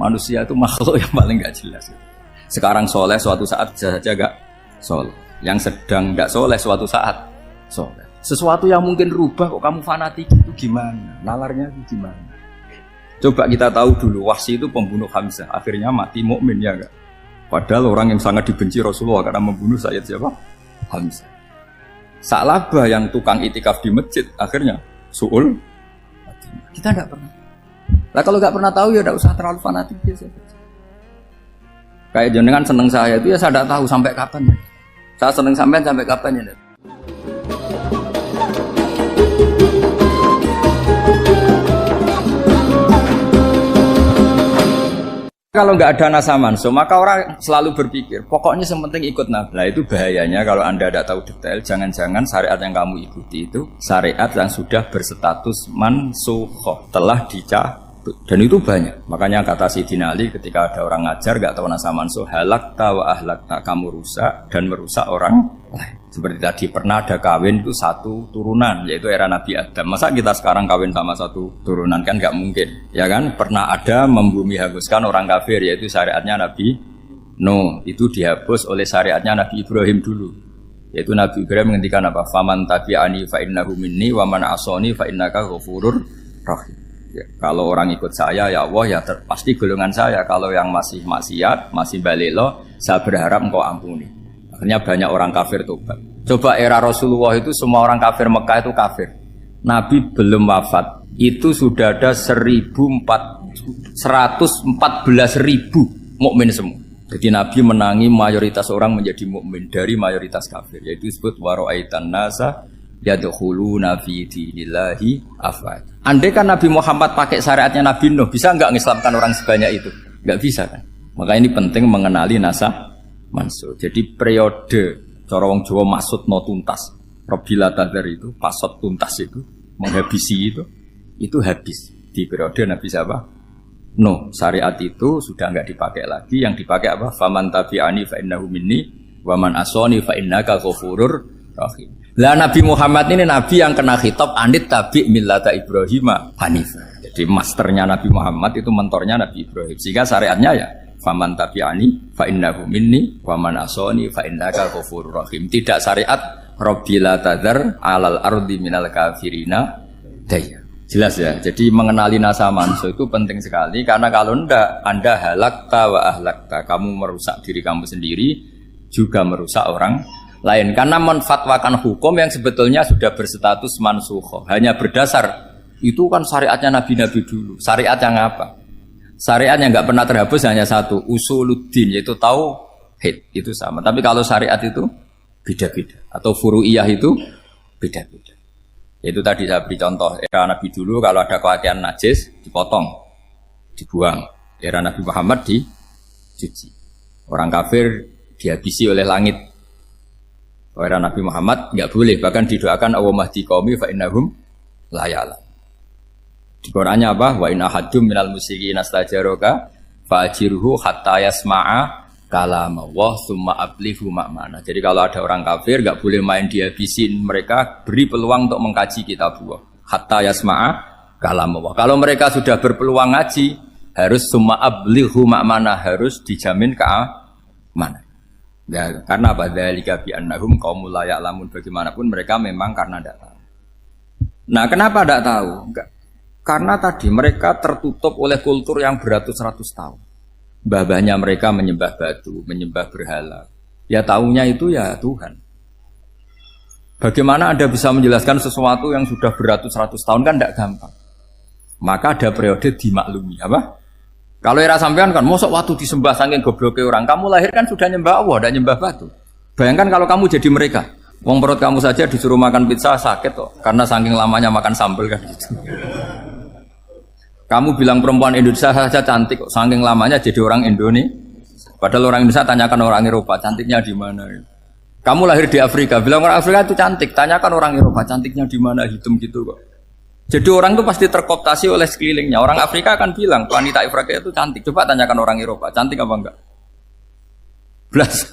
Manusia itu makhluk yang paling nggak jelas. Sekarang soleh, suatu saat bisa saja nggak soleh. Yang sedang nggak soleh, suatu saat soleh. Sesuatu yang mungkin rubah kok kamu fanatik itu gimana? Nalarnya itu gimana? Coba kita tahu dulu, Wahsy itu pembunuh Hamzah, akhirnya mati mukmin ya enggak? Padahal orang yang sangat dibenci Rasulullah karena membunuh Sayyid siapa? Hamzah. Sa'labah yang tukang itikaf di masjid akhirnya su'ul. Kita enggak pernah. Lah kalau enggak pernah tahu ya enggak usah terlalu fanatik biasa. Kayak jenengan seneng saya itu ya saya enggak tahu sampai kapan. Saya seneng sampean sampai kapan ya. Kalau nggak ada nasa manso, maka orang selalu berpikir, pokoknya sementing ikut Nabi. Nah itu bahayanya kalau Anda tidak tahu detail, jangan-jangan syariat yang kamu ikuti itu syariat yang sudah berstatus mansukhoh, telah dicabut. Dan itu banyak. Makanya kata Sayyidina Ali ketika ada orang ngajar nggak tahu nasa manso, halakta wa ahlakta, kamu rusak dan merusak orang lain. Seperti tadi pernah ada kawin itu satu turunan, yaitu era Nabi Adam. Masa kita sekarang kawin sama satu turunan kan nggak mungkin, ya kan? Pernah ada membumi hanguskan orang kafir, yaitu syariatnya Nabi Nuh. Itu dihapus oleh syariatnya Nabi Ibrahim dulu. Yaitu Nabi Ibrahim menghentikan apa? Faman tabi'ani fa innahu minni wa man asoni fa innaka ghafurur rahim. Ya, kalau orang ikut saya ya Allah ya pasti golongan saya. Kalau yang masih maksiat, masih balelo, saya berharap engkau ampuni. Akhirnya banyak orang kafir tobat. Coba era Rasulullah itu semua orang kafir Mekah itu kafir. Nabi belum wafat. Itu sudah ada 114.000 mukmin semua. Jadi Nabi menangi mayoritas orang menjadi mukmin dari mayoritas kafir. Yaitu disebut wara'aitan nasa yadkhuluna fi dinillahi afwaj. Andai kan Nabi Muhammad pakai syariatnya Nabi Nuh, bisa enggak mengislamkan orang sebanyak itu? Enggak bisa kan? Maka ini penting mengenali nasa mansuh. Jadi periode cara wong Jawa maksud no tuntas. Robila tadar itu, pasot tuntas itu, menghabisi itu habis di periode Nabi siapa? No, syariat itu sudah enggak dipakai lagi. Yang dipakai apa? Faman tabi'ani fa innahu minni wa man asoni fa innaka ghafurur rahim. Lah Nabi Muhammad ini nabi yang kena khitab anit tabi' millata Ibrahim hanifah. Jadi masternya Nabi Muhammad itu mentornya Nabi Ibrahim. Sehingga syariatnya ya faman tabi'ani fa innahu minni wa man asoni fa innaka ghafurur rahim. Tidak syariat Rabbila tadzar alal ardi minal kafirina daya. Jelas ya. Jadi mengenali nasa manso itu penting sekali karena kalau ndak Anda halakta wa ahlakta, kamu merusak diri kamu sendiri juga merusak orang lain karena menfatwakan hukum yang sebetulnya sudah berstatus mansukh. Hanya berdasar itu kan syariatnya nabi-nabi dulu. Syariat yang apa? Syariat yang nggak pernah terhapus hanya satu, usuluddin, yaitu tauhid, itu sama. Tapi kalau syariat itu beda-beda, atau furu'iyah itu beda-beda. Itu tadi saya beri contoh, era Nabi dulu kalau ada pakaian najis dipotong, dibuang. Era Nabi Muhammad dicuci. Orang kafir dihabisi oleh langit. Era Nabi Muhammad nggak boleh, bahkan didoakan Allahumma hdi qaumi fa innahum la ya'lamun. Di Qur'annya apa? Wa in ahadum minal musyrikin astajaraka fa'jirhu hatta yasma'a kalama Allah tsumma ablighu ma'mana. Jadi kalau ada orang kafir enggak boleh main dihabisin, mereka beri peluang untuk mengkaji kitabullah. Hatta yasma'a kalama Allah. Kalau mereka sudah berpeluang ngaji, harus tsumma ablighu ma'mana, harus dijamin keamanan. Ya, karena apa? Dzalika bi annahum qaumul la ya'lamun. Bagaimanapun mereka memang karena tidak tahu. Nah, kenapa tidak tahu? Enggak. Karena tadi mereka tertutup oleh kultur yang beratus-ratus tahun. Mbah-mbahnya mereka menyembah batu, menyembah berhala. Ya taunya itu ya Tuhan. Bagaimana Anda bisa menjelaskan sesuatu yang sudah beratus-ratus tahun kan tidak gampang. Maka ada periode dimaklumi. Apa? Kalau era sampean kan, mosok waktu disembah saking gobloknya orang. Kamu lahir kan sudah nyembah Allah, tidak nyembah batu. Bayangkan kalau kamu jadi mereka. Wong perut kamu saja disuruh makan pizza sakit kok. Karena saking lamanya makan sambal kan gitu. Kamu bilang perempuan Indonesia saja cantik kok, saking lamanya jadi orang Indonesia. Padahal orang Indonesia tanyakan orang Eropa, cantiknya di mana? Kamu lahir di Afrika, bilang orang Afrika itu cantik, tanyakan orang Eropa, cantiknya di mana? Hitam gitu kok. Jadi orang itu pasti terkooptasi oleh sekelilingnya. Orang Afrika akan bilang wanita Afrika itu cantik. Coba tanyakan orang Eropa, cantik apa enggak? Belas.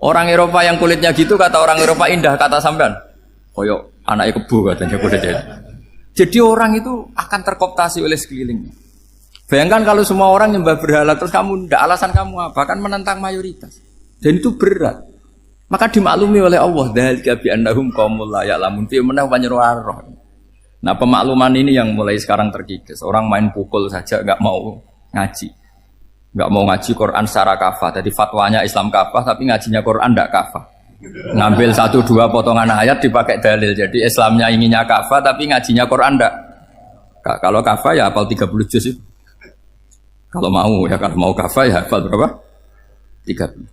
Orang Eropa yang kulitnya gitu kata orang Eropa indah, kata sampean. Koyok anaknya kebo katanya boleh jadi. Jadi orang itu akan terkooptasi oleh sekelilingnya. Bayangkan kalau semua orang nyembah berhala terus kamu ndak, alasan kamu apa? Kan menentang mayoritas. Dan itu berat. Maka dimaklumi oleh Allah, dzalika bi annahum qaumul la ya'lamun fi manah panyeruarah. Nah, pemakluman ini yang mulai sekarang terkikis. Orang main pukul saja enggak mau ngaji. Enggak mau ngaji Quran secara kafah. Jadi fatwanya Islam kafah tapi ngajinya Quran enggak kafah. Ngambil 1-2 potongan ayat dipakai dalil. Jadi Islamnya inginnya kafah tapi ngajinya Quran enggak. Kalau kafah ya hafal 30 juz itu. Kalau mau kafah ya hafal berapa? 30.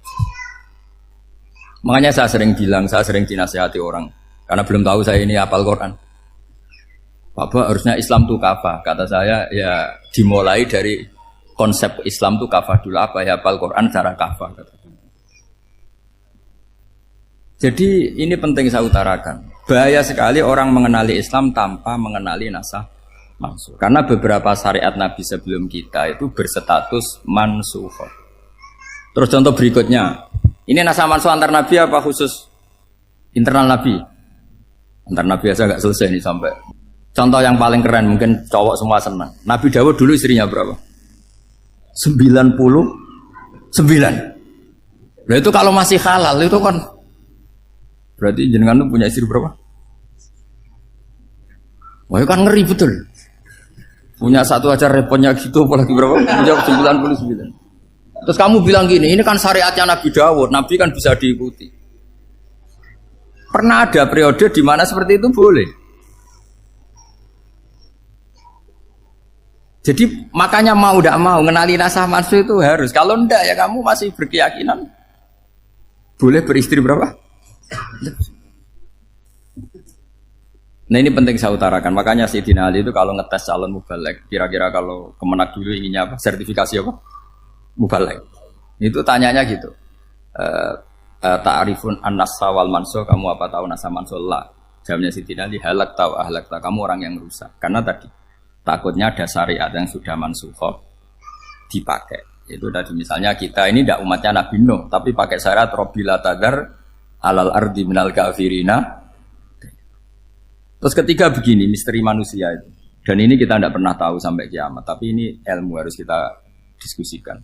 Makanya saya sering bilang, saya sering dinasihati orang karena belum tahu saya ini hafal Quran. Bapak harusnya Islam itu kafah. Kata saya ya dimulai dari konsep Islam itu kafah dulu, apa ya hafal Quran secara kafah. Jadi ini penting saya utarakan. Bahaya sekali orang mengenali Islam tanpa mengenali nasah mansukh. Karena beberapa syariat Nabi sebelum kita itu berstatus mansukh. Terus contoh berikutnya, ini nasah mansukh antar Nabi apa khusus internal Nabi? Antar Nabi aja nggak selesai nih sampai. Contoh yang paling keren mungkin cowok semua senang. Nabi Dawud dulu istrinya berapa? 99. Nah itu kalau masih halal itu kan berarti jenengan tuh punya istri berapa? Wah itu kan ngeri betul. Punya satu aja repotnya gitu, apalagi berapa? Punya 99. Terus kamu bilang gini, ini kan syariatnya Nabi Dawud, Nabi kan bisa diikuti. Pernah ada periode di mana seperti itu boleh. Jadi makanya mau tidak mau mengenali nasah mansukh itu harus. Kalau ndak ya kamu masih berkeyakinan boleh beristri berapa? Nah ini penting saya utarakan. Makanya Sayyidina Ali itu kalau ngetes calon mubaligh, kira-kira kalau Kemenak dulu inginnya apa? Sertifikasi apa? Mubaligh. Itu tanyanya gitu. Ta'rifun an-nassa wal mansukh, kamu apa tahu nasah mansukh? La. Jawabnya Sayyidina Ali, halak tahu ahlak tahu, kamu orang yang rusak. Karena tadi takutnya ada syariat yang sudah mansukh dipakai. Itu tadi misalnya kita ini tidak umatnya Nabi Nuh, tapi pakai syariat Robbila tadar alal ardi minal kafirina. Terus ketiga begini, misteri manusia itu. Dan ini kita tidak pernah tahu sampai kiamat, tapi ini ilmu harus kita diskusikan.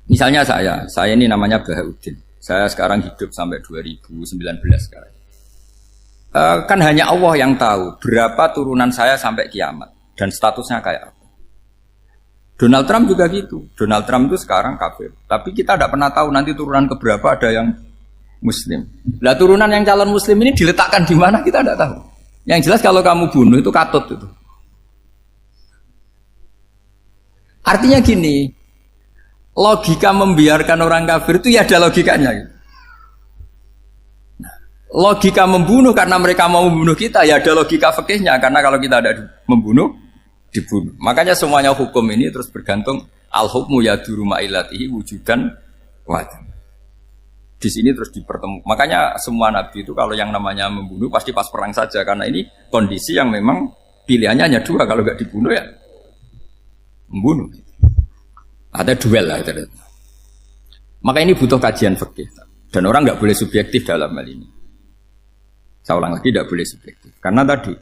Misalnya saya ini namanya Bahauddin. Saya sekarang hidup sampai 2019 sekarang. Kan hanya Allah yang tahu berapa turunan saya sampai kiamat dan statusnya kayak apa. Donald Trump juga gitu. Donald Trump itu sekarang kafir, tapi kita tidak pernah tahu nanti turunan keberapa ada yang Muslim. Lah turunan yang calon Muslim ini diletakkan di mana kita tidak tahu. Yang jelas kalau kamu bunuh itu katut itu. Artinya gini, logika membiarkan orang kafir itu ya ada logikanya. Logika membunuh karena mereka mau membunuh kita ya ada logika fikihnya, karena kalau kita ada membunuh dibunuh. Makanya semuanya hukum ini terus bergantung al-hukmu yaduru ma'ilatihi wujudan wa'adam. Di sini terus dipertemukan. Makanya semua nabi itu kalau yang namanya membunuh pasti pas perang saja, karena ini kondisi yang memang pilihannya hanya dua, kalau nggak dibunuh ya membunuh. Ada duel lah itu. Maka ini butuh kajian fikih dan orang nggak boleh subjektif dalam hal ini. Saya ulang lagi, tidak boleh subjektif. Karena tadi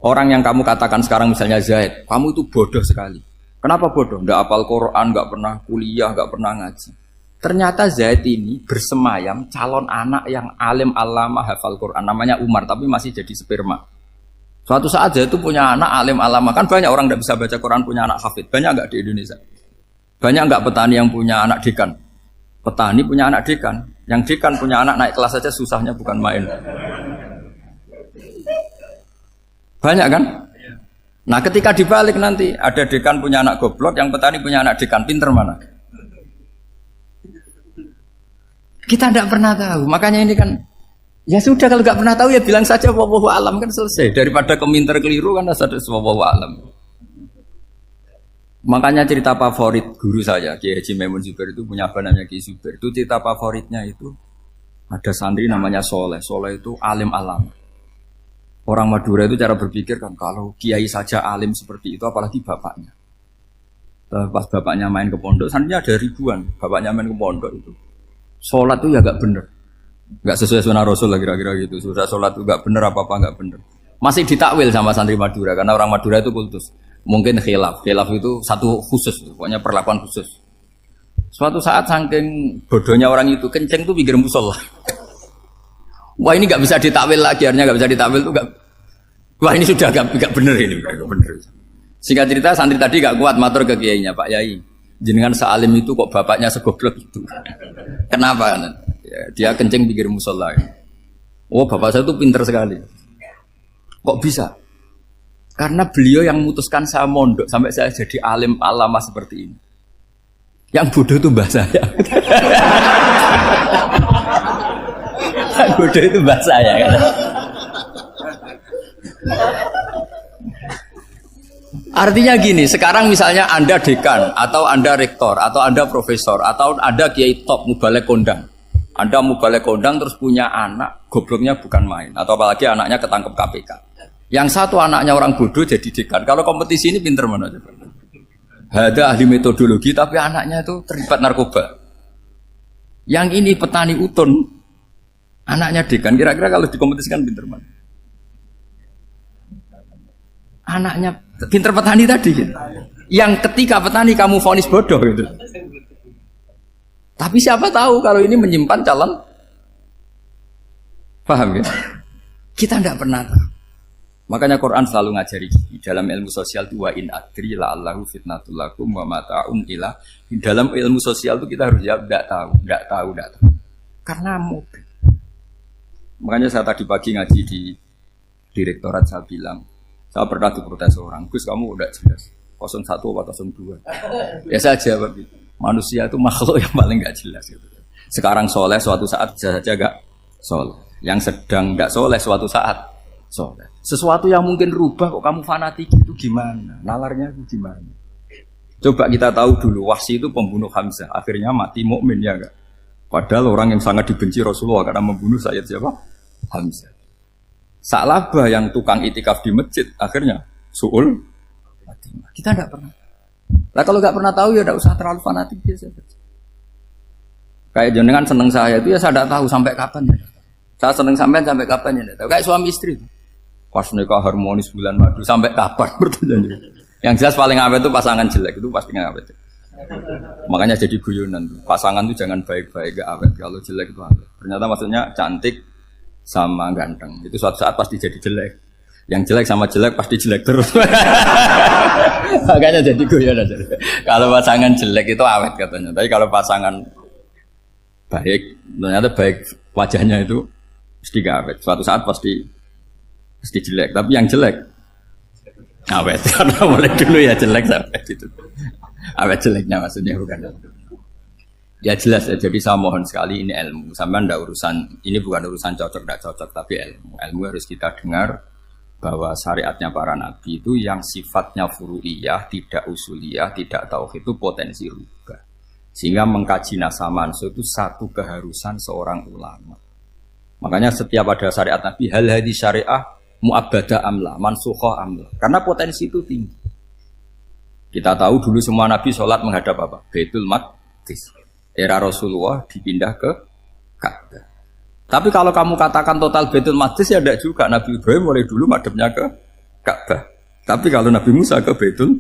orang yang kamu katakan sekarang misalnya Zaid, kamu itu bodoh sekali. Kenapa bodoh? Nggak hafal Quran, nggak pernah kuliah, nggak pernah ngaji. Ternyata Zaid ini bersemayam calon anak yang alim alama hafal Quran, namanya Umar, tapi masih jadi sperma. Suatu saat Zaid itu punya anak alim alama, kan banyak orang tidak bisa baca Quran punya anak hafid, banyak nggak di Indonesia? Banyak nggak petani yang punya anak dekan? Petani punya anak dekan, yang dekan punya anak naik kelas saja susahnya bukan main. Banyak kan? Nah ketika dibalik nanti ada dekan punya anak goblok, yang petani punya anak dekan, pinter mana? Kita tidak pernah tahu, makanya ini kan ya sudah, kalau nggak pernah tahu ya bilang saja wallahu alam, kan selesai. Daripada keminter keliru kan ada wallahu alam. Makanya cerita favorit guru saya Kiai Haji Maimun Zubair itu punya apa namanya Kiai Zubair. Itu cerita favoritnya itu ada santri namanya Soleh. Soleh itu alim alam. Orang Madura itu cara berpikir kan kalau kiai saja alim seperti itu, apalagi bapaknya. Pas bapaknya main ke pondok, santrinya ada ribuan. Bapaknya main ke pondok itu. Sholat itu ya gak bener, gak sesuai sunnah Rasul lah kira-kira gitu. Sudah sholat itu gak bener, apa-apa gak bener. Masih ditakwil sama santri Madura, karena orang Madura itu kultus. Mungkin khilaf itu satu khusus, pokoknya perlakuan khusus. Suatu saat saking bodohnya orang itu kenceng tuh pinggir musola. Wah ini nggak bisa ditakwil lagi, akhirnya nggak bisa ditakwil tuh nggak. Wah ini sudah nggak bener ini, nggak bener. Singkat cerita santri tadi nggak kuat matur ke kiainya, Pak Yai, jenengan sealim itu kok bapaknya segoblok itu. Kenapa? Ya, dia kenceng pinggir musola. Oh bapak saya tuh pinter sekali. Kok bisa? Karena beliau yang memutuskan saya mondok sampai saya jadi alim alama seperti ini. Yang bodoh itu mbah saya. Yang bodoh itu mbah saya kan. Artinya gini, sekarang misalnya Anda dekan atau Anda rektor atau Anda profesor atau Anda kiai top mubalek kondang. Anda mubalek kondang terus punya anak, gobloknya bukan main atau apalagi anaknya ketangkep KPK. Yang satu anaknya orang bodoh jadi dekan. Kalau kompetisi ini pinter mana coba? Ada ahli metodologi tapi anaknya itu terlibat narkoba. Yang ini petani utun, anaknya dekan. Kira-kira kalau dikompetisikan pinter mana? Anaknya pinter petani tadi gitu. Yang ketika petani kamu vonis bodoh gitu. Tapi siapa tahu kalau ini menyimpan calon. Paham ya? Kita tidak pernah tahu. Makanya Quran selalu ngajari dalam ilmu sosial itu wa in adri la'allahu fitnatul lakum wa mata'un ila. Dalam ilmu sosial itu kita harus jawab tidak tahu. Karena mudah. Makanya saya tadi pagi ngaji di direktorat saya bilang, saya pernah diprotes orang, Gus kamu udah jelas 01 atau 02. Ya saya jawab gitu. Manusia itu makhluk yang paling gak jelas gitu. Sekarang soleh suatu saat bisa saja gak soleh. Yang sedang gak soleh suatu saat soleh. Sesuatu yang mungkin rubah kok kamu fanatik itu gimana? Nalarnya itu gimana? Coba kita tahu dulu Wahsy itu pembunuh Hamzah, akhirnya mati mukmin ya enggak? Padahal orang yang sangat dibenci Rasulullah karena membunuh Sayyid siapa? Hamzah. Sa'labah yang tukang itikaf di masjid akhirnya su'ul Fatimah. Kita tidak pernah. Nah kalau nggak pernah tahu ya tidak usah terlalu fanatik biasa. Kayak jenengan seneng saya itu ya saya tidak tahu sampai kapan ya. Saya seneng sampai kapan ya. Tahu. Kayak suami istri. Pas nikah harmonis bulan madu sampai kapan bertanya. Yang jelas paling awet itu pasangan jelek itu pasti nggak awet. Makanya jadi guyonan. Pasangan itu jangan baik-baik gak awet. Kalau jelek itu awet. Ternyata maksudnya cantik sama ganteng. Itu suatu saat pasti jadi jelek. Yang jelek sama jelek pasti jelek terus. Makanya jadi guyonan. Kalau pasangan jelek itu awet katanya. Tapi kalau pasangan baik, ternyata baik wajahnya itu mesti gak awet. Suatu saat pasti jelek. Tapi yang jelek awet. Karena mulai dulu ya jelek sampai itu. Awet jeleknya maksudnya bukan. Ya jelas ya, jadi saya mohon sekali ini ilmu. Sampai ndak urusan, ini bukan urusan cocok tidak cocok, tapi ilmu. Ilmu harus kita dengar bahwa syariatnya para nabi itu yang sifatnya furu'iyah, tidak usuliyah, tidak tauhid itu potensi rubah. Sehingga mengkaji nasah mansuh itu satu keharusan seorang ulama. Makanya setiap ada syariat nabi, hal hadis syariah mu'abbada amla, mansukhah amla. Karena potensi itu tinggi. Kita tahu dulu semua nabi sholat menghadap apa? Baitul Maqdis. Era Rasulullah dipindah ke Ka'bah. Tapi kalau kamu katakan total Baitul Maqdis ya tidak juga. Nabi Ibrahim mulai dulu madhabnya ke Ka'bah. Tapi kalau Nabi Musa ke Baitul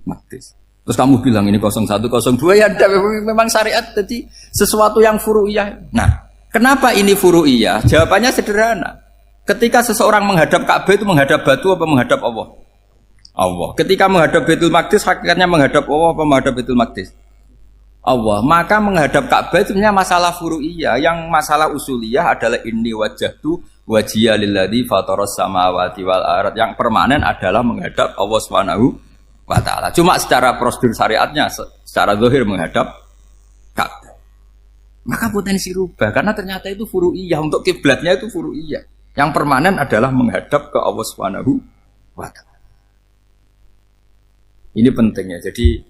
Maqdis. Terus kamu bilang ini 01, 02 ya memang syariat jadi sesuatu yang furu'iyah. Nah, kenapa ini furu'iyah? Jawabannya sederhana. Ketika seseorang menghadap Ka'bah itu menghadap batu apa menghadap Allah? Allah. Ketika menghadap Baitul Maqdis hakikatnya menghadap Allah apa menghadap Baitul Maqdis? Allah. Maka menghadap Ka'bah itu sebenarnya masalah furu'iyah. Yang masalah usuliyah adalah inni wajjahtu wajhiya lilladzi fataras samawati wal ardh. Yang permanen adalah menghadap Allah Subhanahu wa taala. Cuma secara prosedur syariatnya secara zahir menghadap Ka'bah. Maka potensi rubah karena ternyata itu furu'iyah. Untuk kiblatnya itu furu'iyah. Yang permanen adalah menghadap ke Allah Subhanahu wa taala. Ini pentingnya. Jadi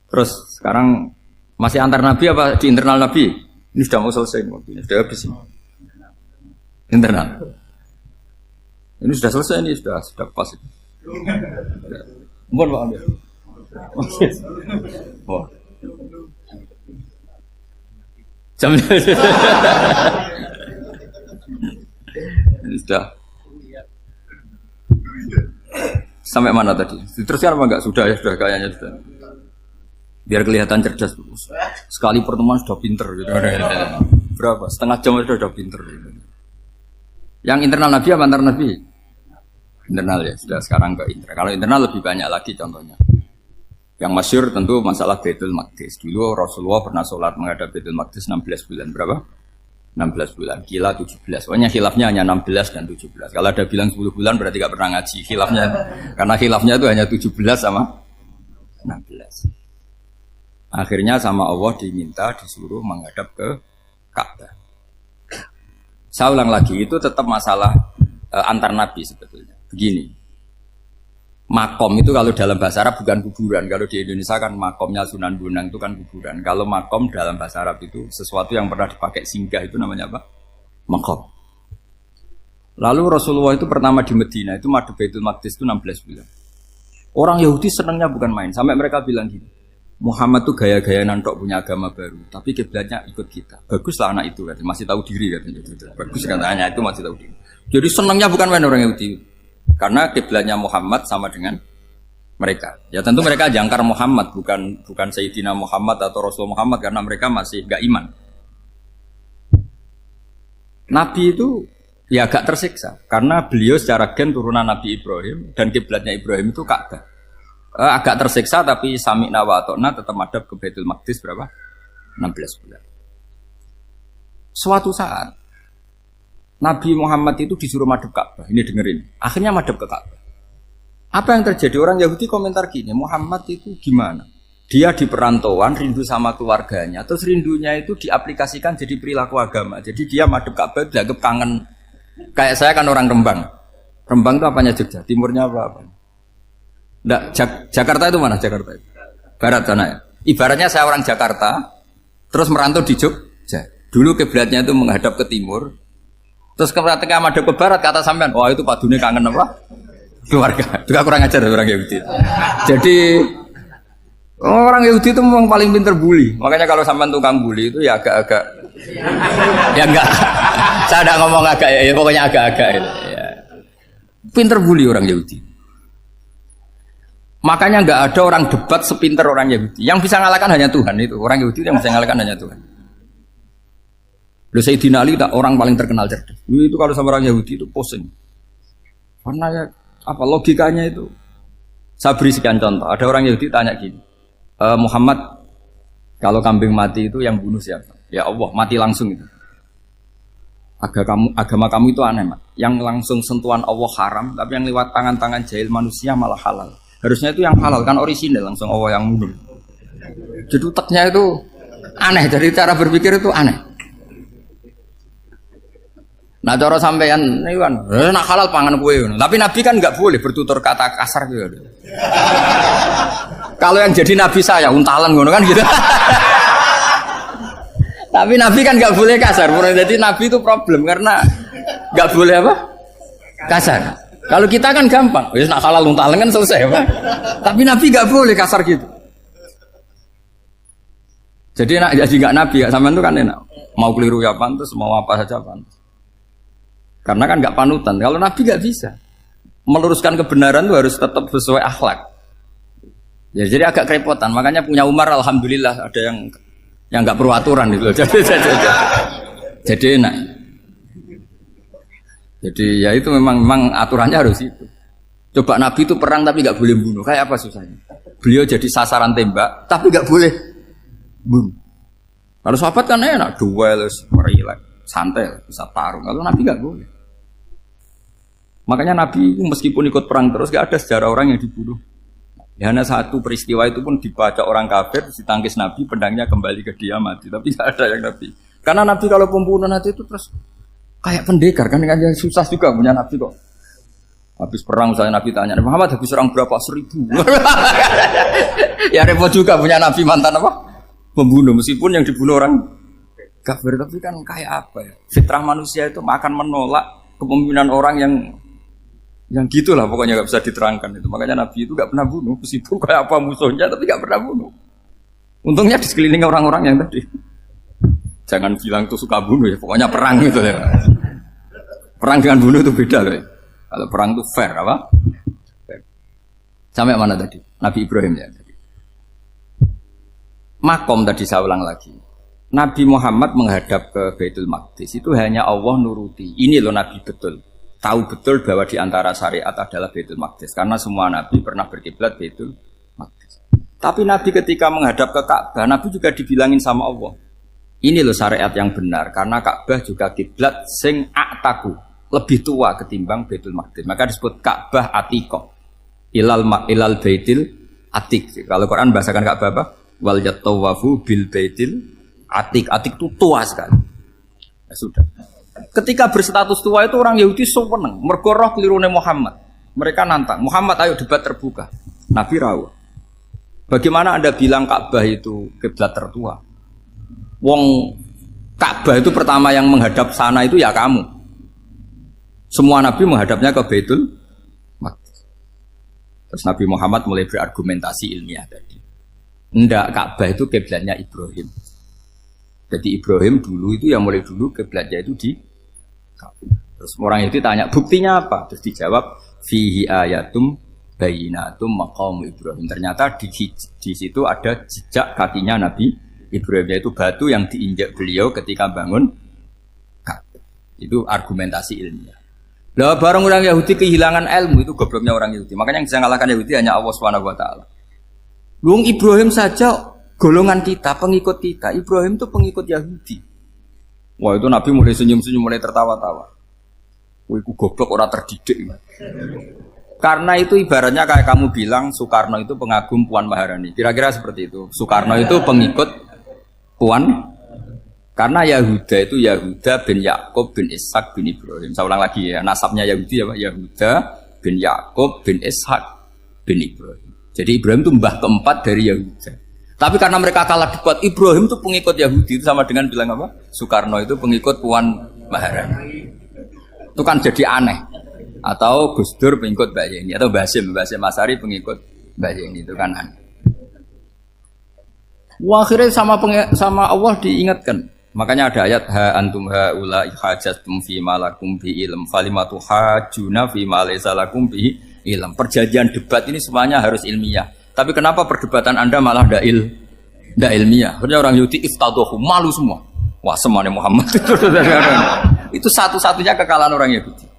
terus sekarang masih antar nabi apa di internal nabi? Ini sudah mau selesai waktunya, sudah habis ini. Internal. Ini sudah selesai ini sudah pas. Mohon Pak Amir. Oh. Jam ini sudah. Sampai mana tadi? Teruskan apa enggak? Sudah ya, sudah kayaknya sudah. Biar kelihatan cerdas. Sekali pertemuan sudah pinter gitu. Berapa? Setengah jam sudah pinter gitu. Yang internal Nabi apa antar Nabi? Internal ya, sudah sekarang ke internal. Kalau internal lebih banyak lagi contohnya. Yang masyhur tentu masalah Baitul Maqdis. Dulu Rasulullah pernah sholat menghadap Baitul Maqdis 16 bulan. Berapa? 16 bulan. Kila 17. Pokoknya khilafnya hanya 16 dan 17. Kalau ada bilang 10 bulan berarti gak pernah ngaji. Khilafnya, karena khilafnya itu hanya 17 sama 16. Akhirnya sama Allah diminta disuruh menghadap ke Ka'bah. Saya ulang lagi, itu tetap masalah antar nabi sebetulnya. Begini, makom itu kalau dalam bahasa Arab bukan kuburan. Kalau di Indonesia kan makomnya Sunan Bonang itu kan kuburan. Kalau makom dalam bahasa Arab itu sesuatu yang pernah dipakai singgah, itu namanya apa? Makom. Lalu Rasulullah itu pertama di Medina itu madhep Baitul Maqdis itu 16 bulan. Orang Yahudi senangnya bukan main, sampai mereka bilang gini, Muhammad tuh gaya-gaya nantok punya agama baru, tapi kiblatnya ikut kita. Baguslah anak itu, katanya. Masih tahu diri katanya. Bagus katanya itu masih tahu diri. Jadi senangnya bukan main orang Yahudi, karena kiblatnya Muhammad sama dengan mereka. Ya tentu mereka jangkar Muhammad, bukan Sayyidina Muhammad atau Rasul Muhammad, karena mereka masih gak iman. Nabi itu ya agak tersiksa, karena beliau secara gen turunan Nabi Ibrahim dan kiblatnya Ibrahim itu Ka'bah. Agak tersiksa tapi sami'na wa ata'na tetap madhab ke Baitul Maqdis berapa? 16 bulan. Suatu saat Nabi Muhammad itu disuruh madhab Ka'bah. Ini dengerin. Akhirnya madhab ke Ka'bah. Apa yang terjadi? Orang Yahudi komentar gini, Muhammad itu gimana? Dia di perantauan rindu sama keluarganya, terus rindunya itu diaplikasikan jadi perilaku agama. Jadi dia madhab Ka'bah dianggap kangen. Kayak saya kan orang Rembang. Rembang itu apanya Jogja? Timurnya apa? Nggak, Jakarta itu mana Jakarta itu? Barat sana ya. Ibaratnya saya orang Jakarta, terus merantau di Jogja. Dulu kiblatnya itu menghadap ke timur, terus ketika madhab ke barat kata sampean, wah itu padune kangen apa? Keluarga. Juga kurang ajar orang Yahudi. Jadi orang Yahudi itu memang paling pinter bully. Makanya kalau sampean tukang bully itu ya agak-agak, ya enggak. Saya tidak ngomong agak ya, pokoknya agak-agak. Ya. Pinter bully orang Yahudi. Makanya nggak ada orang debat sepinter orang Yahudi. Yang bisa ngalahkan hanya Tuhan itu. Orang Yahudi yang bisa ngalahkan hanya Tuhan. Lalu Sayyidina Ali orang paling terkenal cerdas. Itu kalau sama orang Yahudi itu pusing. Karena ya apa logikanya itu? Saya beri sekian contoh. Ada orang Yahudi tanya gini, Muhammad, kalau kambing mati itu yang bunuh siapa? Ya Allah, mati langsung itu. Agama kamu itu aneh, Mak. Yang langsung sentuhan Allah haram, tapi yang lewat tangan-tangan jahil manusia malah halal. Harusnya itu yang halal kan orisinal langsung Allah yang mundur. Jadi utaknya itu aneh, dari cara berpikir itu aneh. Nah cara sampean ini kan, nak halal pangan kue. Tapi Nabi kan nggak boleh bertutur kata kasar gitu. Kalau yang jadi Nabi saya untalan ngono kan gitu. Tapi Nabi kan nggak boleh kasar. Jadi Nabi itu problem karena nggak boleh apa? Kasar. Kalau kita kan gampang, wis nak halal untalan kan selesai, Pak. Tapi Nabi nggak boleh kasar gitu. Jadi nak jadi nggak Nabi, nggak sampean itu kan enak. Mau keliru ya pantas, mau apa saja pantas. Karena kan nggak panutan. Kalau Nabi nggak bisa. Meluruskan kebenaran itu harus tetap sesuai akhlak. Ya, jadi agak kerepotan. Makanya punya Umar, alhamdulillah ada yang nggak perlu aturan itu. Jadi enak. Jadi ya itu memang aturannya harus itu. Coba Nabi itu perang tapi nggak boleh bunuh. Kayak apa susahnya? Beliau jadi sasaran tembak tapi nggak boleh bunuh. Kalau sahabat kan enak, duel, merilek, santai, bisa tarung. Kalau Nabi nggak boleh. Makanya Nabi meskipun ikut perang terus nggak ada sejarah orang yang dibunuh. Ya, hanya satu peristiwa itu pun dibaca orang kafir, ditangkis Nabi, pedangnya kembali ke dia mati. Tapi nggak ada yang Nabi. Karena Nabi kalau pembunuh nanti itu terus kayak pendekar kan susah juga punya Nabi kok. Habis perang saya Nabi tanya, Muhammad habis perang berapa? 1000. Ya repot juga punya Nabi mantan apa? Pembunuh meskipun yang dibunuh orang kafir, tapi kan kayak apa ya? Fitrah manusia itu akan menolak kepemimpinan orang yang gitulah pokoknya nggak bisa diterangkan itu. Makanya Nabi itu nggak pernah bunuh meskipun kayak apa musuhnya tapi nggak pernah bunuh. Untungnya di sekeliling orang-orang yang tadi. Jangan bilang itu suka bunuh ya, pokoknya perang gitu ya. Perang dengan bunuh itu beda loh ya. Kalau perang itu fair apa? Fair. Sampai mana tadi? Nabi Ibrahim ya. Makom tadi saya ulang lagi. Nabi Muhammad menghadap ke Baitul Maqdis itu hanya Allah nuruti. Ini loh Nabi betul. Tahu betul bahwa di antara syariat adalah Baitul Maqdis. Karena semua Nabi pernah berkiblat Baitul Maqdis. Tapi Nabi ketika menghadap ke Ka'bah, Nabi juga dibilangin sama Allah. Ini loh syariat yang benar. Karena Ka'bah juga kiblat sing a'taku. Lebih tua ketimbang Baitul Maqdis. Maka disebut Ka'bah Atiqah. Ilal Baitil Atiq. Kalau Quran bahasakan Ka'bah apa? Wal yatawafu bil Baitil Atiq itu tua sekali. Ya sudah. Ketika berstatus tua itu orang Yahudi seneng, mergo roh kelirune Muhammad. Mereka nantang, Muhammad ayo debat terbuka. Nabi rawuh. Bagaimana Anda bilang Ka'bah itu kiblat tertua? Wong Ka'bah itu pertama yang menghadap sana itu ya kamu. Semua Nabi menghadapnya ke Baitul Maqdis. Terus Nabi Muhammad mulai berargumentasi ilmiah tadi. Enggak, Ka'bah itu kiblatnya Ibrahim. Jadi Ibrahim dulu itu yang mulai dulu kiblatnya itu di Ka'bah. Terus orang itu tanya buktinya apa? Terus dijawab fihi ayatum bayinatum maqam Ibrahim. Ternyata di situ ada jejak kakinya Nabi Ibrahim, yaitu batu yang diinjak beliau ketika bangun Ka'bah. Itu argumentasi ilmiah. Lah barang orang Yahudi kehilangan ilmu itu gobloknya orang Yahudi. Makanya yang bisa mengalahkan Yahudi hanya Allah Subhanahu wa taala. Wong Ibrahim saja golongan kita, pengikut kita. Ibrahim itu pengikut Yahudi. Wah itu Nabi mulai senyum-senyum, mulai tertawa-tawa. Wah itu goblok, orang terdidik. Karena itu ibaratnya kayak kamu bilang Soekarno itu pengagum Puan Maharani. Kira-kira seperti itu. Soekarno itu pengikut Puan. Karena Yahuda itu Yahuda bin Yakub bin Ishak bin Ibrahim. Saya ulang lagi ya, nasabnya Yahudi apa? Yahuda bin Yakub bin Ishak bin Ibrahim. Jadi Ibrahim itu mbah keempat dari Yahuda. Tapi karena mereka kalah debat, Ibrahim itu pengikut Yahudi, itu sama dengan bilang apa? Soekarno itu pengikut Puan Maharani. Itu kan jadi aneh. Atau Gus Dur pengikut Mbak Yeni, atau Basim Asari pengikut Mbak Yeni, itu kan aneh. Wah, akhirnya sama Allah diingatkan. Makanya ada ayat ha antum haula hajjatum fi malakum bi ilm falimatu hajuna fi ma laysa lakum bi ilm. Perjanjian debat ini semuanya harus ilmiah. Tapi kenapa perdebatan Anda malah ndak ilmiah? Akhirnya orang Yahudi iftadohu, malu semua. Wah, semuanya Muhammad itu satu-satunya kekalahan orang Yahudi.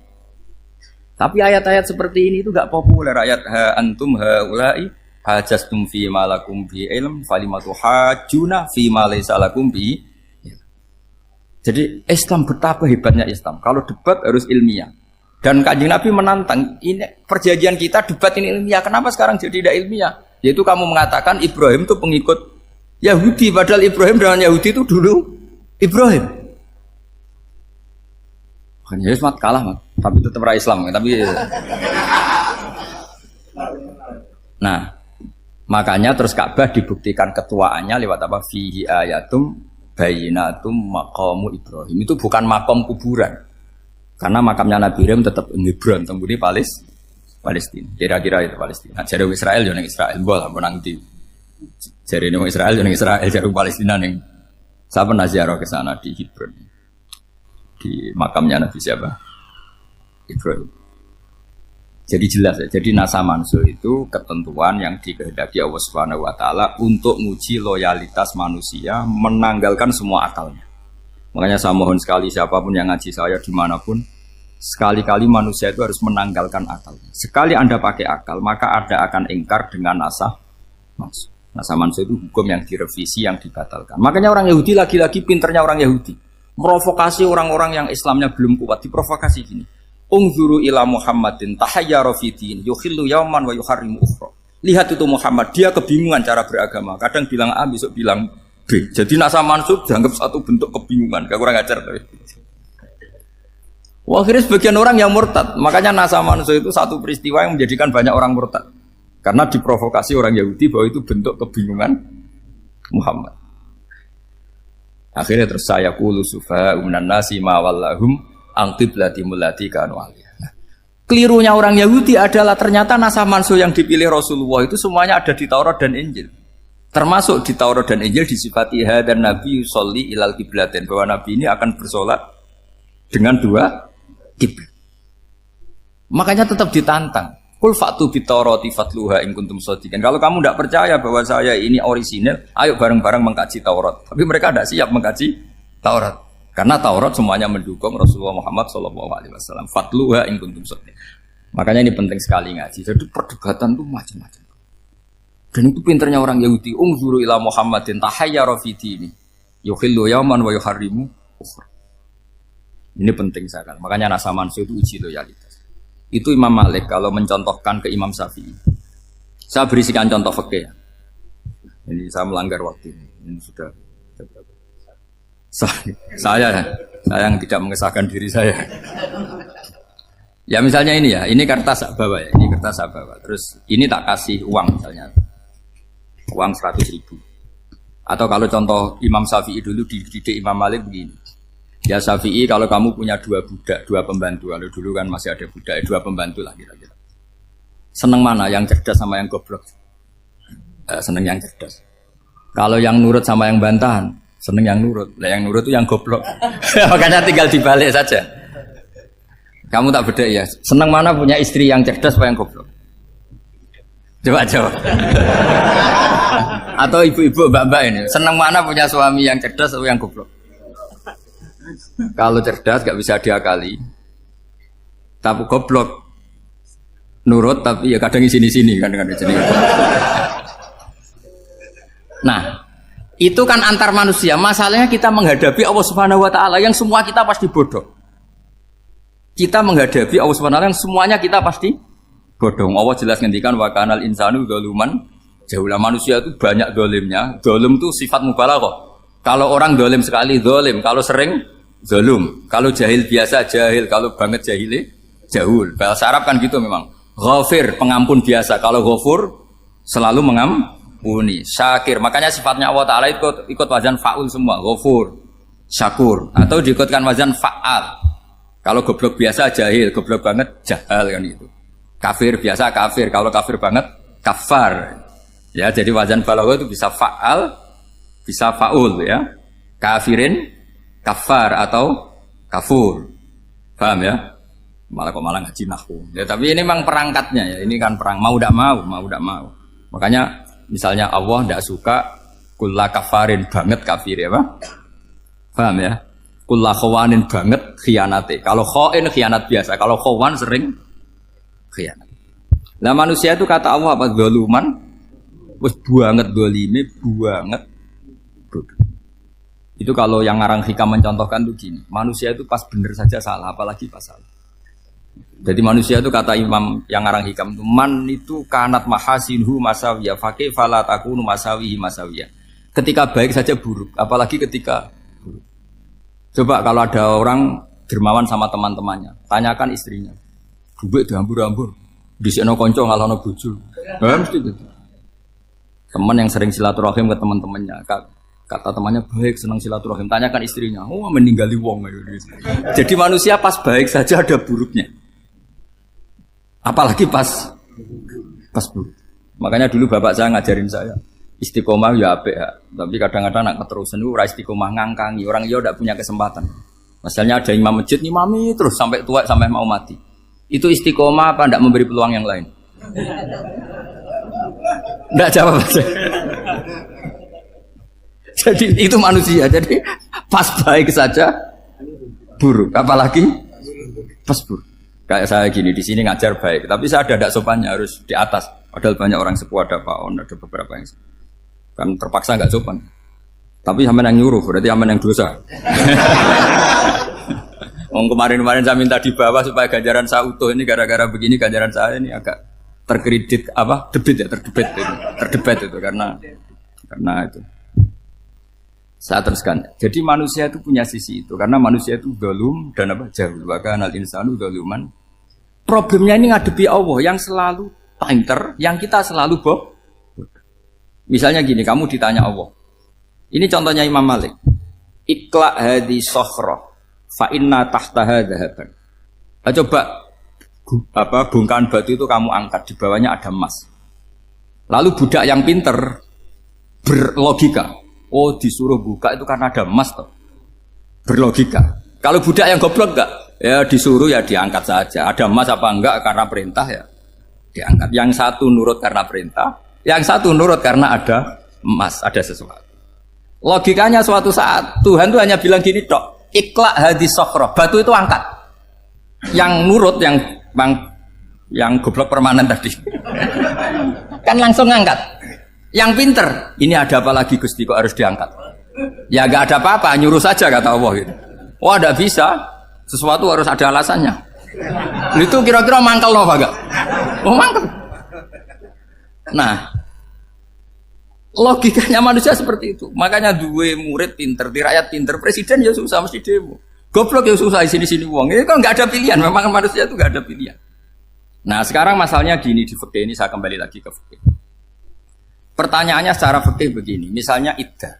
Tapi ayat-ayat seperti ini itu enggak populer. Ayat ha antum haula'i hajastum fi malakum bi ilm falimatu hajuna fi ma laysa lakum bi. Jadi Islam betapa hebatnya Islam. Kalau debat harus ilmiah. Dan Kanjeng Nabi menantang, ini perjanjian kita debat ini ilmiah. Kenapa sekarang jadi tidak ilmiah? Yaitu kamu mengatakan Ibrahim itu pengikut Yahudi, padahal Ibrahim dengan Yahudi itu dulu Ibrahim. Kan Yesus mat kalah mat, tapi tetap ra Islam. Tapi nah, makanya terus Ka'bah dibuktikan ketuaannya lewat apa? Fihi ayatum bayinatum maqamu Ibrahim. Itu bukan makom kuburan. Karena makamnya Nabi Ibrahim tetap Hebron, tembuti Palestina. Kira-kira itu Palestina. Jare Israel yo ning Israel, mbok lah menang di. Jare ning Israel yo ning Israel, jare Palestina ning. Saya pernah ziarah ke sana di Hebron. Di makamnya Nabi siapa? Ibrahim. Jadi jelas ya. Jadi nasa mansuh itu ketentuan yang dikehendaki Allah Subhanahu wa taala untuk menguji loyalitas manusia, menanggalkan semua akalnya. Makanya saya mohon sekali siapapun yang ngaji saya dimanapun, sekali-kali manusia itu harus menanggalkan akal. Sekali Anda pakai akal, maka Anda akan ingkar dengan nasa mansuh. Nasa mansuh itu hukum yang direvisi, yang dibatalkan. Makanya orang Yahudi lagi-lagi pinternya orang Yahudi. Merovokasi orang-orang yang Islamnya belum kuat, diprovokasi gini. Ungzuru ila Muhammadin tahayyara fi din yukhillu yawman wa yuharrimu ukhra. Lihat itu Muhammad, dia kebingungan cara beragama. Kadang bilang A, besok bilang B. Jadi nasa mansub dianggap satu bentuk kebingungan. Gak kurang ajar tapi. Wah, akhirnya sebagian orang yang murtad. Makanya nasa mansub itu satu peristiwa yang menjadikan banyak orang murtad. Karena diprovokasi orang Yahudi bahwa itu bentuk kebingungan Muhammad. Akhirnya terus saya qulu sufa minan nasi ma wallahum angqiblati mulati kanu aliyah. Nah, kelirunya orang Yahudi adalah ternyata nasa mansuh yang dipilih Rasulullah itu semuanya ada di Taurat dan Injil. Termasuk di Taurat dan Injil disifati dan Nabi sholli ilal qiblatin, bahwa Nabi ini akan bersolat dengan dua kiblat. Makanya tetap ditantang. Kul fa'tu bittaurati fatluha in kuntum shadiqin. Kalau kamu tidak percaya bahwa saya ini orisinil, ayo bareng-bareng mengkaji Taurat. Tapi mereka tidak siap mengkaji Taurat. Karena Taurat semuanya mendukung Rasulullah Muhammad SAW. Fatluha in kuntum shadiqin. Makanya ini penting sekali ngaji. Jadi perdebatan itu macam-macam. Dan itu pinternya orang Yahudi. Ungzuru ila Muhammadin tahayyara fi dini. Yukhillu yawman wa yuharrimu ukhra. Ini penting sekali. Makanya Nasa Mansur itu uji loyalitas. Itu Imam Malik kalau mencontohkan ke Imam Syafi'i. Saya berisikan contoh fikih. Ini saya melanggar waktu ini. Ini sudah saya yang tidak mengesahkan diri saya. Ya misalnya ini ya, ini kertas saya bawa ya, ini kertas saya bawa. Terus ini tak kasih uang misalnya, uang 100.000. Atau kalau contoh Imam Syafi'i dulu dididik Imam Malik begini. Ya Syafi'i kalau kamu punya 2 budak, 2 pembantu, kalau dulu kan masih ada budak, 2 pembantu lah kira-kira. Seneng mana, yang cerdas sama yang goblok? Seneng yang cerdas. Kalau yang nurut sama yang bantahan, seneng yang nurut. Lah yang nurut itu yang goblok. Makanya tinggal dibalik saja. Kamu tak beda ya. Seneng mana punya istri yang cerdas apa yang goblok? Coba jawab. Atau ibu-ibu, mbak-mbak ini, seneng mana punya suami yang cerdas atau yang goblok? Kalau cerdas gak bisa diakali, tapi goblok nurut tapi ya kadang di sini kan dengan sini. Nah, itu kan antar manusia. Masalahnya kita menghadapi Allah Subhanahu wa taala yang semua kita pasti bodoh. Kita menghadapi Allah Subhanahu wa taala yang semuanya kita pasti bodoh. Allah jelas ngendikan wa kanal insanu dzaluman jahula. Manusia itu banyak dolimnya. Dolim itu sifat mubalaghah. Kalau orang dolim sekali dolim, kalau sering zalum, kalau jahil biasa jahil, kalau banget jahili jahul. Bahasa Arab kan gitu memang. Ghafir, pengampun biasa. Kalau ghafur selalu mengampuni. Syakir, makanya sifatnya Allah Ta'ala ikut wazan fa'ul semua. Ghafur, syakur. Atau diikutkan wazan fa'al. Kalau goblok biasa jahil, goblok banget jahal kan itu. Kafir biasa kafir, kalau kafir banget kafar. Ya, jadi wazan balagha itu bisa fa'al, bisa fa'ul ya. Kafirin kafar atau kafur, paham ya? Malah ngaji nahwu. Ya, tapi ini memang perangkatnya ya. Ini kan perang mau tidak mau. Makanya misalnya Allah tidak suka kulla kafarin banget kafir ya, Pak? Paham ya? Kulla khawanin banget khianate. Kalau khain khianat biasa, kalau khawan sering khianat. Nah manusia itu kata Allah apa? Zaluman, wis banget dolime, banget bodoh. Itu kalau yang ngarang hikam mencontohkan tuh gini, manusia itu pas bener saja salah, apalagi pas salah. Jadi manusia itu kata Imam yang ngarang hikam itu, man itu kanat mahasinhu masawiyah, fakih falat akunu masawihi masawiyah. Ketika baik saja buruk, apalagi ketika buruk. Coba kalau ada orang dermawan sama teman-temannya, tanyakan istrinya, duit dihambur-hambur, disekno konco ngalono bojo. Mesti gitu. Teman yang sering silaturahim ke teman-temannya, kata temannya baik, senang silaturahim, tanyakan istrinya, oh meninggali wong. Jadi manusia pas baik saja ada buruknya, apalagi pas buruk. Makanya dulu bapak saya ngajarin saya istiqomah ya apik ya, tapi kadang-kadang nak keterusan ora istiqomah ngangkangi orang ya udah punya kesempatan. Misalnya ada imam masjid ngimami terus sampai tua sampai mau mati, itu istiqomah apa ndak memberi peluang yang lain? Ndak jawab. Jadi itu manusia. Jadi pas baik saja buruk, apalagi pas buruk. Kayak saya gini di sini ngajar baik, tapi saya ada sopannya harus di atas. Padahal banyak orang sepuh, ada Pak On, ada beberapa yang kan terpaksa nggak sopan. Tapi sampean yang nyuruh, berarti sampean yang dosa. Kemarin saya minta di bawah supaya ganjaran saya utuh, ini gara-gara begini ganjaran saya ini agak terkredit terdebat itu karena itu. Saya teruskan. Jadi manusia itu punya sisi itu karena manusia itu dzalum dan jahul. Wa kanal insanu dzaluman. Problemnya ini ngadepi Allah yang selalu pinter, yang kita selalu bodoh. Misalnya gini, kamu ditanya Allah. Ini contohnya Imam Malik. Ikla hadi sokhra fa inna tahtaha dhahaban. Coba bongkahan batu itu kamu angkat, di bawahnya ada emas. Lalu budak yang pinter berlogika, oh disuruh buka itu karena ada emas toh. Berlogika. Kalau budak yang goblok enggak, ya disuruh ya diangkat saja. Ada emas apa enggak karena perintah ya. diangkat. Yang satu nurut karena perintah, yang satu nurut karena ada emas, ada sesuatu. Logikanya suatu saat Tuhan tuh hanya bilang gini tok, ikhla hadis sokhroh, batu itu angkat. Yang nurut yang goblok permanen tadi kan langsung angkat. Yang pinter, ini ada apa lagi Gusti kok harus diangkat? Ya gak ada apa-apa, nyuruh saja kata Allah gitu. Wah tidak bisa, sesuatu harus ada alasannya. Itu kira-kira mangkel loh Pak? Oh mangkel. Nah, logikanya manusia seperti itu. Makanya dua murid pinter, di rakyat pinter, presiden ya susah mesti demo. Goblok ya susah di sini uang. Ini kan nggak ada pilihan. Memang manusia itu nggak ada pilihan. Nah sekarang masalahnya gini di fikih ini, saya kembali lagi ke fikih. Pertanyaannya secara fikih begini, misalnya iddah.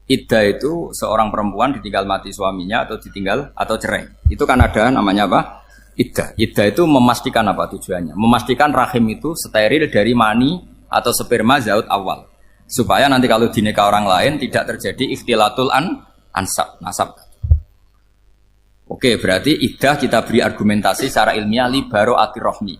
Iddah itu seorang perempuan ditinggal mati suaminya atau ditinggal atau cerai. Itu kan ada namanya apa? Iddah. Iddah itu memastikan apa tujuannya? Memastikan rahim itu steril dari mani atau sperma zaut awal. Supaya nanti kalau dinikah orang lain tidak terjadi ikhtilatul ansab, nasab. Oke, berarti iddah kita beri argumentasi secara ilmiah li baro'atir rohmi.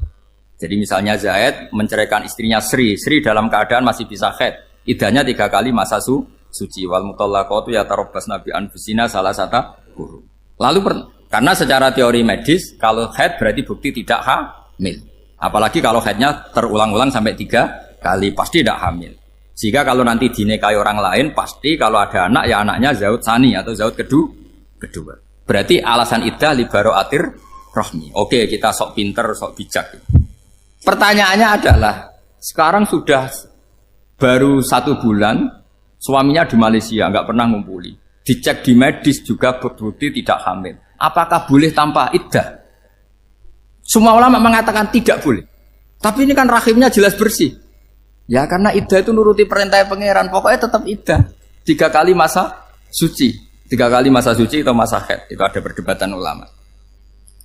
Jadi misalnya Zaid menceraikan istrinya Sri dalam keadaan masih bisa haid. Iddahnya 3 kali masa suci. Wal mutallaqatu yatarabbasna bi anfusina salah satu guru. Lalu karena secara teori medis kalau haid berarti bukti tidak hamil. Apalagi kalau haidnya terulang-ulang sampai 3 kali pasti tidak hamil. Jika kalau nanti dinikahi orang lain pasti kalau ada anak ya anaknya zaud sani atau zaud kedua. Berarti alasan iddah li baro'atir rohmi. Oke, kita sok pinter, sok bijak. Pertanyaannya adalah sekarang sudah baru 1 bulan suaminya di Malaysia nggak pernah ngumpuli, dicek di medis juga berbukti tidak hamil. Apakah boleh tanpa iddah? Semua ulama mengatakan tidak boleh. Tapi ini kan rahimnya jelas bersih. Ya karena iddah itu nuruti perintah pangeran, pokoknya tetap iddah 3 kali masa suci. 3 kali masa suci atau masa haid, itu ada perdebatan ulama.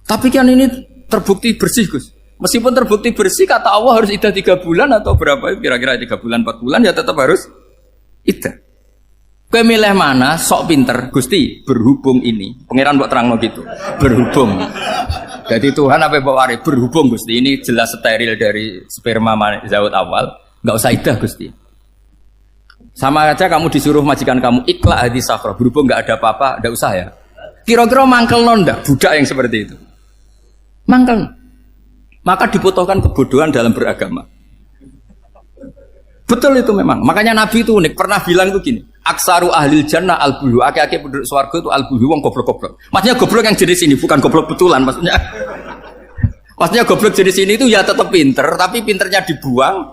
Tapi kan ini terbukti bersih Gus. Meskipun terbukti bersih, kata Allah harus iddah 3 bulan atau berapa? Kira-kira 3 bulan, 4 bulan ya tetap harus iddah. Kowe milih mana? Sok pinter, Gusti. Berhubung ini, pangeran mbok terangno gitu. Berhubung. Jadi Tuhan apa mbok wari? Berhubung Gusti. Ini jelas steril dari sperma zaut awal, enggak usah iddah Gusti. Sama aja kamu disuruh majikan kamu ikhla hadis sakhra, berhubung nggak ada apa-apa, nggak usah ya. Kira-kira mangkel nonda budak yang seperti itu. Mangkel. Maka dibutuhkan kebodohan dalam beragama. Betul itu memang. Makanya Nabi itu unik, pernah bilang itu gini, aksaru ahlil jannah al-buhu, aki-aki penduduk swarga itu al-buhu, wong goblok-goblok. Maksudnya goblok yang jenis ini, bukan goblok betulan maksudnya. Maksudnya goblok jenis ini itu ya tetap pinter, tapi pinternya dibuang,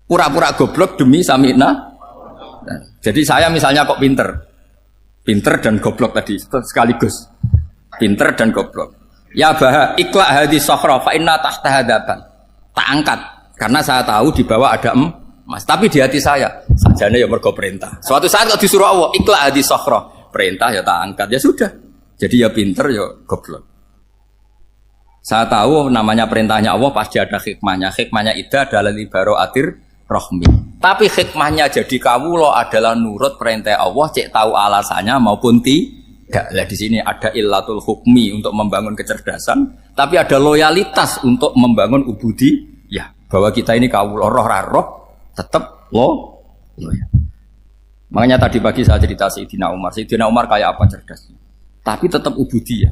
pura-pura goblok demi samina. Jadi saya misalnya kok pinter dan goblok tadi sekaligus, pinter dan goblok. Ya bah, ikhla hadis sokhro, fa inna tahta hadapan. Tak angkat, karena saya tahu di bawah ada emas. Tapi di hati saya, sajane ya mergo perintah. Suatu saat kalau disuruh Allah, ikhla hadis sokhro, perintah ya tak angkat, ya sudah. Jadi ya pinter ya goblok. Saya tahu namanya perintahnya Allah pasti ada hikmahnya. Hikmahnya iddah adalah baro'atir rohmi. Tapi hikmahnya jadi kawula adalah nurut perintah Allah, cek tahu alasannya maupun tidak. Lah di sini ada illatul hukmi untuk membangun kecerdasan, tapi ada loyalitas untuk membangun ubudi. Ya, bahwa kita ini kawula roh tetap loyal. Makanya tadi pagi saya cerita Sayyidina Umar. Sayyidina Umar kayak apa cerdasnya? Tapi tetap ubudi ya.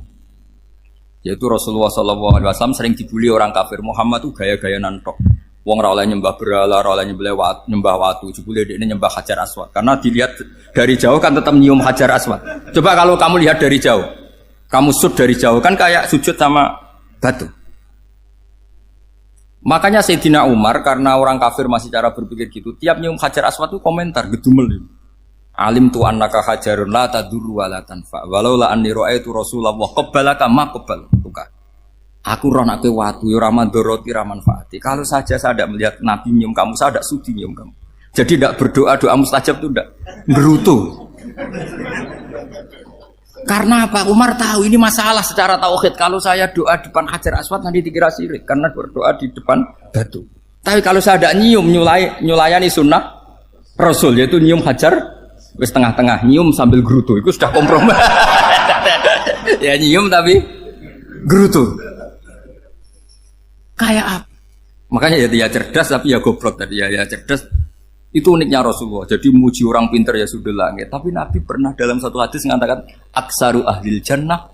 Yaitu Rasulullah SAW sering dibully orang kafir. Muhammad tuh gaya-gaya nantok. Wong ora oleh nyembah berhala, ora oleh nyembah watu, jebule dekne nyembah Hajar Aswad. Karena dilihat dari jauh kan tetap nyium Hajar Aswad. Coba kalau kamu lihat dari jauh, kamu sujud dari jauh kan kayak sujud sama batu. Makanya Sayyidina Umar karena orang kafir masih cara berpikir gitu, tiap nyium Hajar Aswad itu komentar gedumel. Alim tu annaka hajarun la tadurru wa la tanfa. Walau la anni ra'aitu Rasulullah qabbalaka ma qabbaltuka. Aku roh nak watu, raman doroti, raman faati. Kalau saja saya tidak melihat Nabi nyium kamu, saya tidak sudi nyium kamu. Jadi tidak berdoa, doa mustajab itu tidak gerutu. Karena apa? Umar tahu ini masalah secara tauhid. Kalau saya doa di depan Hajar Aswad nanti dikira syirik karena berdoa di depan batu. Tapi kalau saya tidak nyium, nyulayani sunnah Rasul, yaitu nyium Hajar, wis tengah-tengah nyium sambil gerutu, itu sudah kompromi. Ya nyium tapi gerutu. Kayak apa? Makanya ya cerdas tapi ya goblok tadi ya cerdas. Itu uniknya Rasulullah. Jadi muji orang pintar ya sudah langit. Tapi Nabi pernah dalam satu hadis mengatakan aksaru ahlil jannah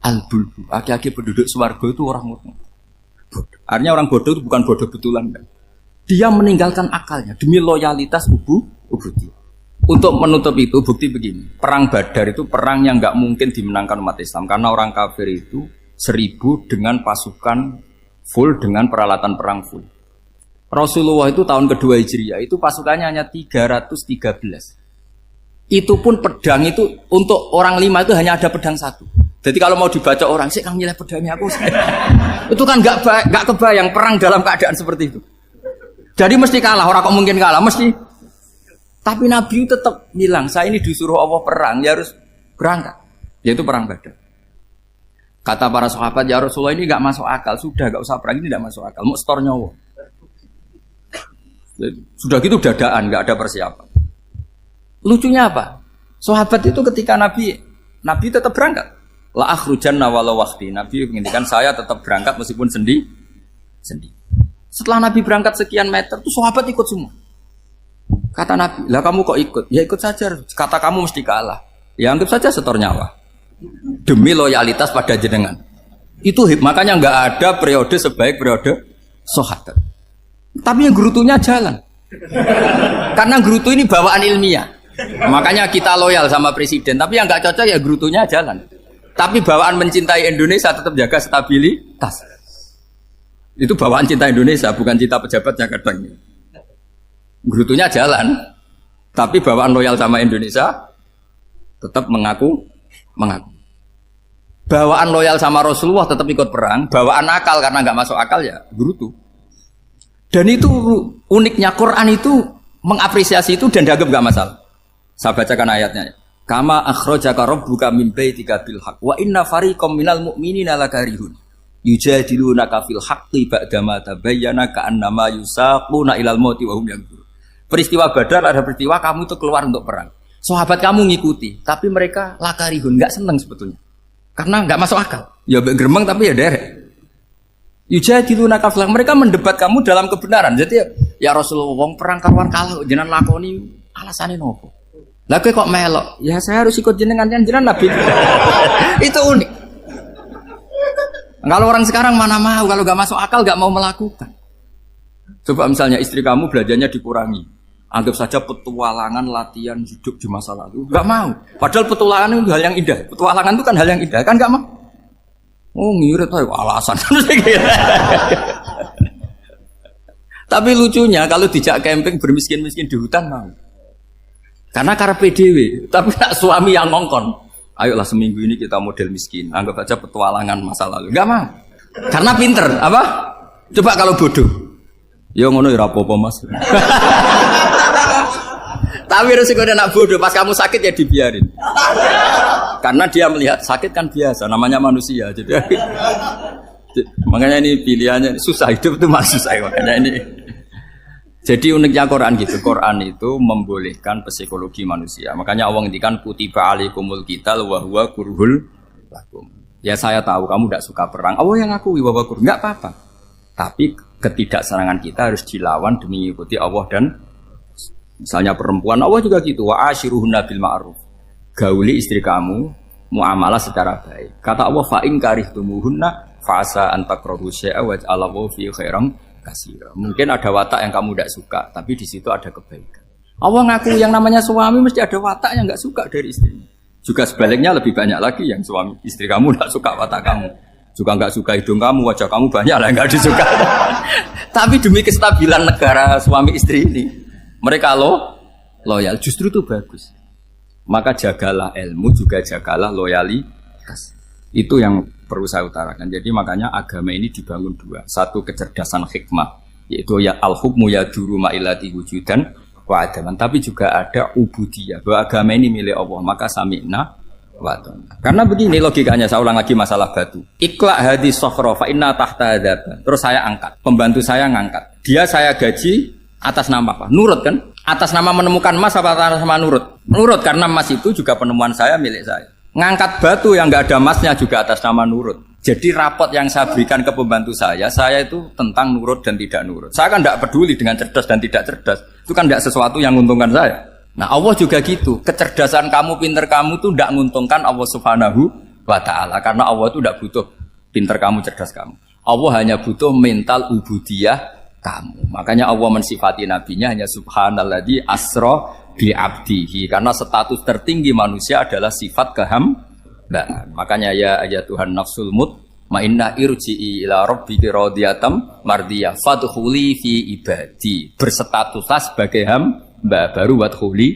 al-bulbu. Aki-aki penduduk swarga itu orang bodoh. Artinya orang bodoh itu bukan bodoh betulan. Kan? Dia meninggalkan akalnya demi loyalitas ubudiyah. Untuk menutup itu bukti begini. Perang Badar itu perang yang nggak mungkin dimenangkan umat Islam karena orang kafir itu 1000 dengan pasukan full dengan peralatan perang full. Rasulullah itu tahun kedua Hijriah itu pasukannya hanya 313. Itu pun pedang itu untuk orang 5 itu hanya ada pedang 1. Jadi kalau mau dibaca orang sih kamu nyileh pedangnya aku. Itu kan nggak kebayang perang dalam keadaan seperti itu. Jadi mesti kalah, orang kok mungkin kalah mesti. Tapi Nabi tetap bilang saya ini disuruh Allah perang ya harus berangkat. Yaitu perang Badar. Kata para sahabat ya Rasulullah ini nggak masuk akal sudah nggak usah perang ini nggak masuk akal mau setor nyawa. Sudah gitu dadaan, nggak ada persiapan. Lucunya apa? Sahabat itu ketika Nabi tetap berangkat. La akhrujanna walau waqti. Nabi menginginkan saya tetap berangkat meskipun sendi. Setelah Nabi berangkat sekian meter, tuh sahabat ikut semua. Kata Nabi, lah kamu kok ikut? Ya ikut saja. Kata kamu mesti kalah. Ya anggap saja setor nyawa. Demi loyalitas pada jenengan. Itu makanya nggak ada periode sebaik periode sahabat. Tapi yang gerutunya jalan. Karena gerutu ini bawaan ilmiah. Makanya kita loyal sama presiden. Tapi yang nggak cocok ya gerutunya jalan. Tapi bawaan mencintai Indonesia tetap jaga stabilitas. Itu bawaan cinta Indonesia, bukan cinta pejabatnya kadang. Gerutunya jalan. Tapi bawaan loyal sama Indonesia tetap mengaku. Bawaan loyal sama Rasulullah tetap ikut perang. Bawaan akal karena nggak masuk akal ya gerutu. Dan itu uniknya Quran itu mengapresiasi itu dan dianggap gak masalah. Saya bacakan ayatnya. Kama akhrajaka rabbuka min baitika bil haqq wa inna fariqam minal mu'minina lakarihun yujadilunaka fil haqqi ba'dama tabayyana ka'annama yusaquna ilal mauti wa hum yanzurun. Peristiwa Badar ada peristiwa kamu itu keluar untuk perang. Sahabat kamu ngikuti, tapi mereka lakarihun, enggak senang sebetulnya. Karena enggak masuk akal. Ya geremeng tapi ya derek. Yujadilunaka fil haqq, mereka mendebat kamu dalam kebenaran. Jadi ya Rasulullah wong perang karuan kalah jenengan lakoni alasane nopo? Lah kowe kok melok? Ya saya harus ikut jenengan Nabi. Itu unik. Kalau orang sekarang mana mau kalau gak masuk akal gak mau melakukan. Coba misalnya istri kamu belajarnya dikurangi. Anggap saja petualangan latihan hidup di masa lalu. Gak mau. Padahal petualangan itu hal yang indah. Petualangan itu kan hal yang indah. Kan gak mau. Oh ngirit aja alasan. Tapi lucunya kalau dijak camping bermiskin-miskin di hutan mau. Karena karpe dhewe, tapi nak suami yang ngongkon. Ayolah seminggu ini kita model miskin. Anggap aja petualangan masa lalu. Enggak mau. Karena pinter, apa? Coba kalau bodoh. Ya ngono ya apa-apa Mas. Tapi resikonya nak bodoh, pas kamu sakit ya dibiarin. Karena dia melihat sakit kan biasa, namanya manusia. Jadi makanya ini pilihannya susah, hidup itu masih susah makanya ini. Jadi uniknya Quran gitu. Quran itu membolehkan psikologi manusia. Makanya Allah ngendikan kutiba alaikumul qital wa huwa kurhul lakum. Ya saya tahu kamu tidak suka perang. Allah yang ngakui wa huwa kurhul, enggak apa-apa. Tapi ketidaksenangan kita harus dilawan demi mengikuti Allah dan misalnya perempuan Allah juga gitu. Wa ashiruhunna bil ma'ruf. Gauli istri kamu muamalah secara baik. Kata Allah fa in karihtumuhunna fa asa an takrahu syai'a wa ja'alallahu fi khairan katsira. Mungkin ada watak yang kamu tidak suka, tapi di situ ada kebaikan. Allah ngaku yang namanya suami mesti ada watak yang enggak suka dari istrinya. Juga sebaliknya lebih banyak lagi yang suami istri kamu tidak suka watak kamu. Juga enggak suka hidung kamu, wajah kamu banyak lah enggak disuka. Tapi demi kestabilan negara suami istri ini, mereka loyal, justru itu bagus. Maka jagalah ilmu, juga jagalah loyalitas. Itu yang perlu saya utarakan. Jadi makanya agama ini dibangun dua. Satu kecerdasan hikmah, yaitu ya al-hukmu yaduru ma'ilati wujudan wa adaman. Tapi juga ada ubudiyah, bahwa agama ini milik Allah. Maka sami'na wa ata'na. Karena begini logikanya, saya ulang lagi masalah batu. Ikla hadis sokhro fa inna tahta adaban. Terus saya angkat, pembantu saya ngangkat. Dia saya gaji atas nama apa? Nurut kan? Atas nama menemukan emas apa atas nama nurut? Nurut, karena emas itu juga penemuan saya, milik saya. Ngangkat batu yang nggak ada emasnya juga atas nama nurut. Jadi rapot yang saya berikan ke pembantu saya itu tentang nurut dan tidak nurut. Saya kan tidak peduli dengan cerdas dan tidak cerdas. Itu kan tidak sesuatu yang menguntungkan saya. Nah Allah juga gitu. Kecerdasan kamu, pinter kamu itu tidak menguntungkan Allah Subhanahu wa Ta'ala. Karena Allah itu tidak butuh pinter kamu, cerdas kamu. Allah hanya butuh mental ubudiyah kamu. Makanya Allah mensifati nabinya hanya subhanalladzi asra bi abdihi. Karena status tertinggi manusia adalah sifat kehambaan. Makanya ya Tuhan nafsul mutmainnah irji'i ila rabbiki radhiyatam mardiyah fadkhuli fi ibadi. Berstatuslah sebagai hamba baru wadkhuli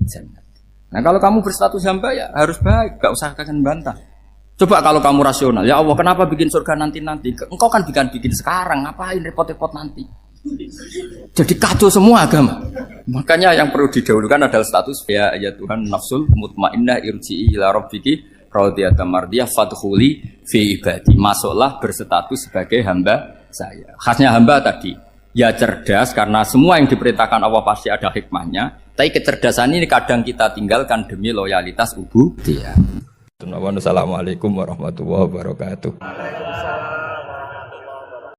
jannah. Nah kalau kamu berstatus hamba ya harus baik, gak usah kalian bantah. Coba kalau kamu rasional, ya Allah kenapa bikin surga nanti-nanti? Engkau kan bikin sekarang, ngapain repot-repot nanti? Jadi kacau semua agama. Makanya yang perlu didahulukan adalah status ya Tuhan nafsul mutmainnah irji'i ila rabbiki radhiyatam mardiyah fadkhuli fi ibadi. Masuklah berstatus sebagai hamba saya. Khasnya hamba tadi, ya cerdas karena semua yang diperintahkan Allah pasti ada hikmahnya. Tapi kecerdasan ini kadang kita tinggalkan demi loyalitas ubudiyah. Assalamualaikum warahmatullahi wabarakatuh.